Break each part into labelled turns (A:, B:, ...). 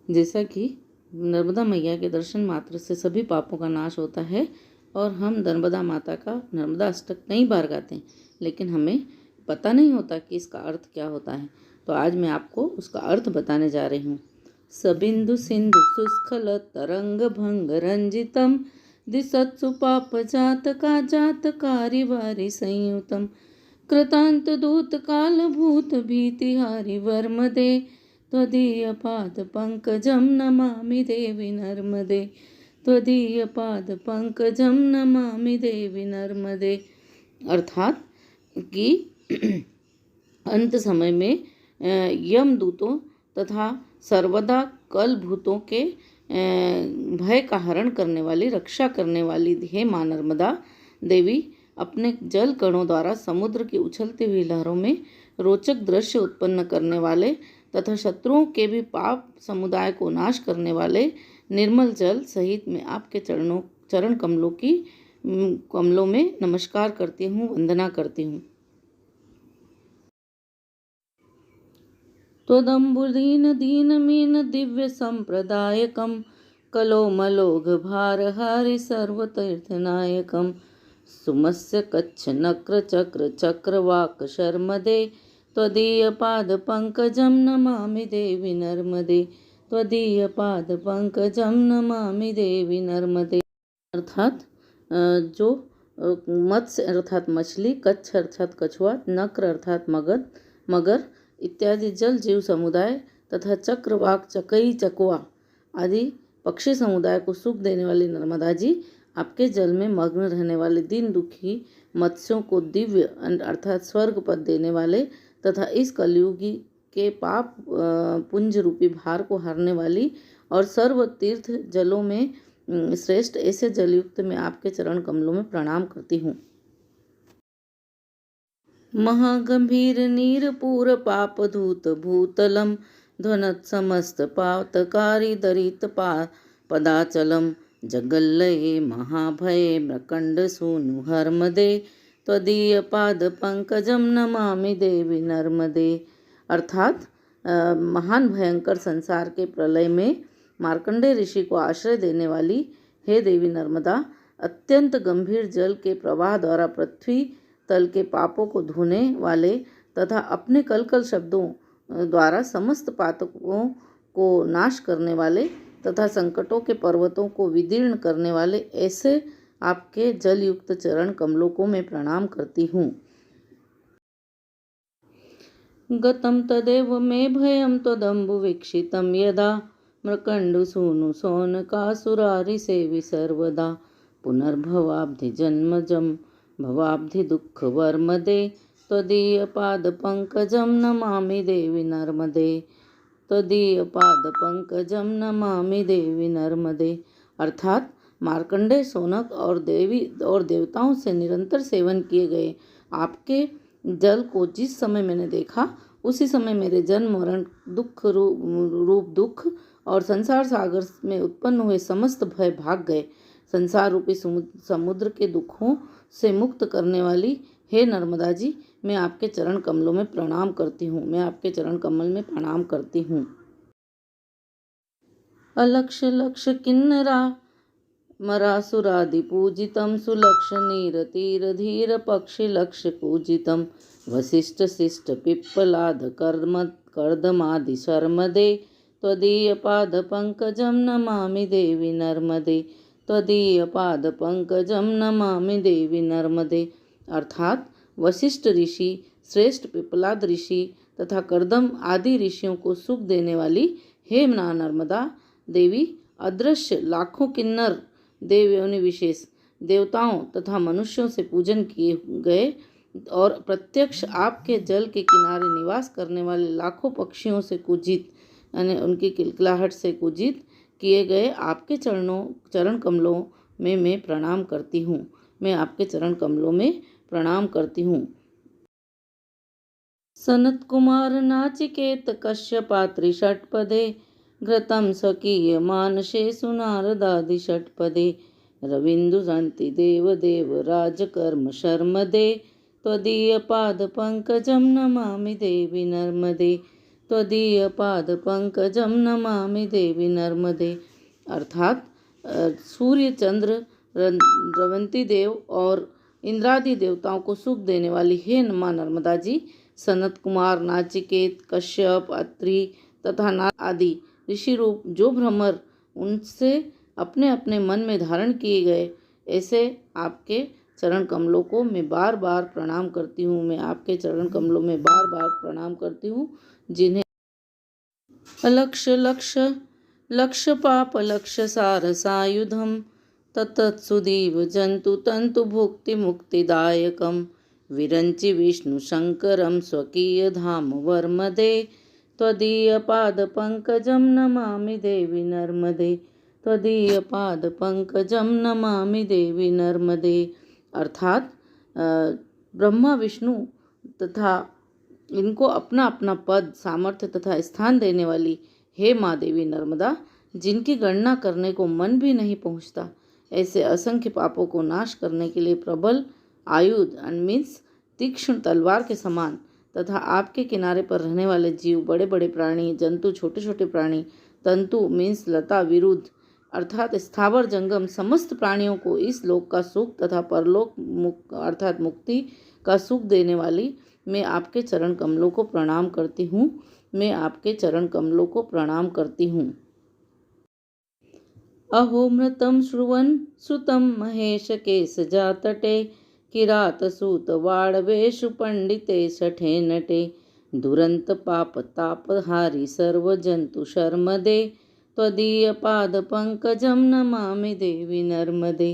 A: जैसा कि नर्मदा मैया के दर्शन मात्र से सभी पापों का नाश होता है और हम नर्मदा माता का नर्मदा अष्टक कई बार गाते हैं, लेकिन हमें पता नहीं होता कि इसका अर्थ क्या होता है। तो आज मैं आपको उसका अर्थ बताने जा रही हूँ। सबिंदु सिंधु सुस्खल तरंग भंग रंजितम दिशत्सु पाप जातकारी वारि संयुतम कृतांत दूत काल भूत भीतिहारि वर्मदे त्वदीय पाद पंकजम नमामि देवी नर्मदे त्वदीय पाद पंकजम नमामि देवी नर्मदे। अर्थात कि अंत समय में यमदूतों तथा सर्वदा कल भूतों के भय का हरण करने वाली, रक्षा करने वाली हे माँ नर्मदा देवी अपने जल कणों द्वारा समुद्र की उछलती हुई लहरों में रोचक दृश्य उत्पन्न करने वाले तथा शत्रुओं के भी पाप समुदाय को नाश करने वाले निर्मल जल सहित मैं आपके चरण कमलों में नमस्कार करती हूँ, वंदना करती हूँ। त्वदम्बुदीन दीनमीन दिव्य संप्रदायकम कलोमलोघ भारहारि सर्वतीर्थनायकम सुमस्य कच्छ नक्र चक्र चक्रवाक शर्मदे त्वदीय पाद पंकजम नमामि देवी नर्मदे त्वदीय पाद पंकजम नमामि देवी नर्मदे। अर्थात जो मत्स्य अर्थात मछली, कच्छ अर्थात कछुआ, नक्र अर्थात मगर इत्यादि जल जीव समुदाय तथा चक्रवाक, चकई, चकवा आदि पक्षी समुदाय को सुख देने वाली नर्मदा जी आपके जल में मग्न रहने वाले दीन दुखी मत्स्यों को दिव्य अर्थात स्वर्ग पद देने वाले तथा इस कलयुगी के पाप पुंज रूपी भार को हरने वाली और सर्व तीर्थ जलों में श्रेष्ठ ऐसे जलयुक्त मैं आपके चरण कमलों में प्रणाम करती हूँ। महागंभीर नीरपूर पापधूत भूतलम ध्वनत समस्त पातकारी दरित पदाचलम जगल्लये महाभये मृकंड सूनु हर्मदे त्वदीय पाद पंकजम नमामि देवी नर्मदे। अर्थात महान भयंकर संसार के प्रलय में मार्कंडेय ऋषि को आश्रय देने वाली हे देवी नर्मदा, अत्यंत गंभीर जल के प्रवाह द्वारा पृथ्वी तल के पापों को धोने वाले तथा अपने कलकल शब्दों द्वारा समस्त पातकों को नाश करने वाले तथा संकटों के पर्वतों को विदीर्ण करने वाले ऐसे आपके जलयुक्त चरण कमलों को मैं प्रणाम करती हूँ। गतं तदेव मे भयं त्वदम्बु वीक्षितं यदा मृकंडु सूनु सौनकासुरारि सेवि सर्वदा पुनर्भवाब्धि जन्मजं भवाब्धि दुःख वर्मदे त्वदीय पाद पंकजम नमामि देवी नर्मदे त्वदीय पाद पंकजम नमामि देवी नर्मदे। अर्थात मार्कंडेय सोनक और देवताओं से निरंतर सेवन किए गए आपके जल को जिस समय मैंने देखा उसी समय मेरे जन्म मरण रूप दुख और संसार सागर में उत्पन्न हुए समस्त भय भाग गए। संसार रूपी समुद्र के दुखों से मुक्त करने वाली हे नर्मदा जी, मैं आपके चरण कमलों में प्रणाम करती हूँ, मैं आपके चरण कमल में प्रणाम करती हूँ। अलक्ष लक्ष किन्नरा मरासुरादि पूजितं सुलक्ष नीर तीर धीर पक्षी लक्ष पूजितं वसिष्ठ शिष्ट पिप्पलाद कर्दमादि शर्मदे त्वदीय पाद पंकजम नमामि देवी नर्मदे त्वदीय पाद पंकजम नमामि देवी नर्मदे। अर्थात वशिष्ठ ऋषि, श्रेष्ठ पिप्पलाद ऋषि तथा कर्दम आदि ऋषियों को सुख देने वाली हे नर्मदा देवी, अदृश्य लाखों किन्नर देव योनि विशेष देवताओं तथा मनुष्यों से पूजन किए गए और प्रत्यक्ष आपके जल के किनारे निवास करने वाले लाखों पक्षियों से कुजित यानी उनकी किलकिलाहट से कुजित किए गए आपके चरण कमलों में मैं प्रणाम करती हूँ, मैं आपके चरण कमलों में प्रणाम करती हूँ। सनत कुमार नाचिकेत कश्यपात्रि षट्पदे घृतं स्वकीय मानसे सुनारदादि षट्पदे रविन्दुसन्ति देवदेव राजकर्म शर्मदे त्वदीय पाद पंकजम नमामि देवी नर्मदे त्वदीय पाद पंकजम नमामि देवी नर्मदे। अर्थात सूर्य, चंद्र, रवंती देव और इंद्रादि देवताओं को सुख देने वाली हे माँ नर्मदा जी, सनत कुमार, नाचिकेत, कश्यप, अत्रि तथा नारद आदि ऋषि रूप जो भ्रमर उनसे अपने अपने मन में धारण किए गए, ऐसे आपके चरण कमलों को मैं बार बार प्रणाम करती हूँ। मैं आपके चरण कमलों में बार बार प्रणाम करती हूँ, जिन्हें अलक्ष्य लक्ष्य लक्ष्य पाप लक्ष्य सार सायुधम तत्सुदीव जंतु तंतु भुक्ति मुक्तिदायकम विरंचि विष्णु शंकरम स्वकीय धाम वर्मदे। त्वदीय पाद पंकजम नमामि देवी नर्मदे। त्वदीय पाद पंकजम नमामि देवी नर्मदे। अर्थात ब्रह्मा, विष्णु तथा इनको अपना अपना पद, सामर्थ्य तथा स्थान देने वाली हे माँ देवी नर्मदा, जिनकी गणना करने को मन भी नहीं पहुँचता, ऐसे असंख्य पापों को नाश करने के लिए प्रबल आयुध मीन्स तीक्ष्ण तलवार के समान तथा आपके किनारे पर रहने वाले जीव, बड़े बड़े प्राणी, जंतु, छोटे छोटे प्राणी, तंतु मीन्स लता, विरुद्ध अर्थात स्थावर जंगम समस्त प्राणियों को इस लोक का सुख तथा परलोक अर्थात मुक्ति का सुख देने वाली मैं आपके चरण कमलों को प्रणाम करती हूँ। मैं आपके चरण कमलों को प्रणाम करती हूँ। अहो मृतं श्रुवन् श्रुतं महेश केशजातटे किरातसूत वाड़वेषु पंडिते शठे नटे दुरंत पाप तापहारी सर्व जंतु शर्मदे। त्वदीय पाद पंकजम नमामि देवी नर्मदे।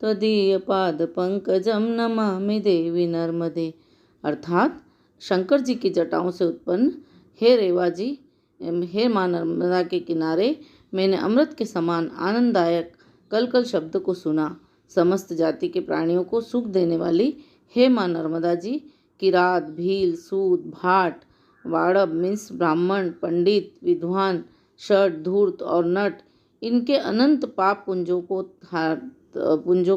A: त्वदीय पाद पंकजम नमामि देवी नर्मदे। अर्थात शंकर जी की जटाओं से उत्पन्न हे रेवा जी, हे माँ नर्मदा के किनारे मैंने अमृत के समान आनंददायक कलकल शब्द को सुना। समस्त जाति के प्राणियों को सुख देने वाली हे माँ नर्मदा जी, किरात, भील, सूत, भाट, वाड़व मीन्स ब्राह्मण, पंडित, विद्वान, शठ, धूर्त और नट, इनके अनंत पाप पुंजों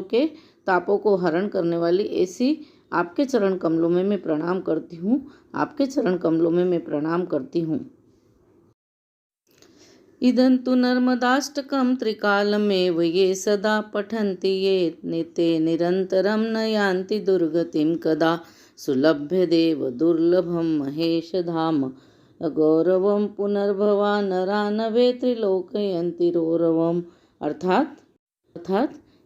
A: के तापों को हरण करने वाली ऐसी आपके चरण कमलों में मैं प्रणाम करती हूँ। आपके चरण कमलों में मैं प्रणाम करती हूँ। इदन्तु नर्मदाष्टकं त्रिकालमेव ये सदा पठन्ति ये निते निरन्तरं न यान्ति दुर्गतिं कदा सुलभ्य देव दुर्लभं महेश धाम गौरवं पुनर्भवा नरा नवे त्रिलोकयन्ति रौरवम्। अर्थात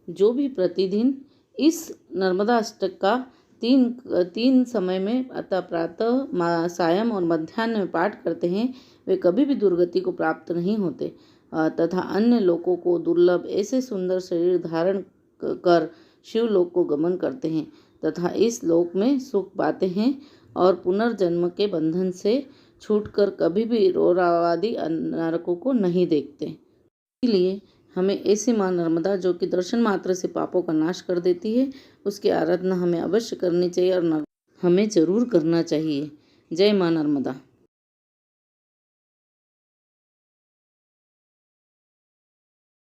A: जो भी प्रतिदिन इस नर्मदा अष्टक का तीन समय में अतः प्रातः, सायं और मध्याह्न में पाठ करते हैं, वे कभी भी दुर्गति को प्राप्त नहीं होते तथा अन्य लोकों को दुर्लभ ऐसे सुंदर शरीर धारण कर शिवलोक को गमन करते हैं तथा इस लोक में सुख पाते हैं और पुनर्जन्म के बंधन से छूटकर कभी भी रौरवादी नरकों को नहीं देखते। इसलिए हमें ऐसी माँ नर्मदा, जो कि दर्शन मात्र से पापों का नाश कर देती है, उसकी आराधना हमें अवश्य करनी चाहिए और हमें जरूर करना चाहिए। जय माँ नर्मदा।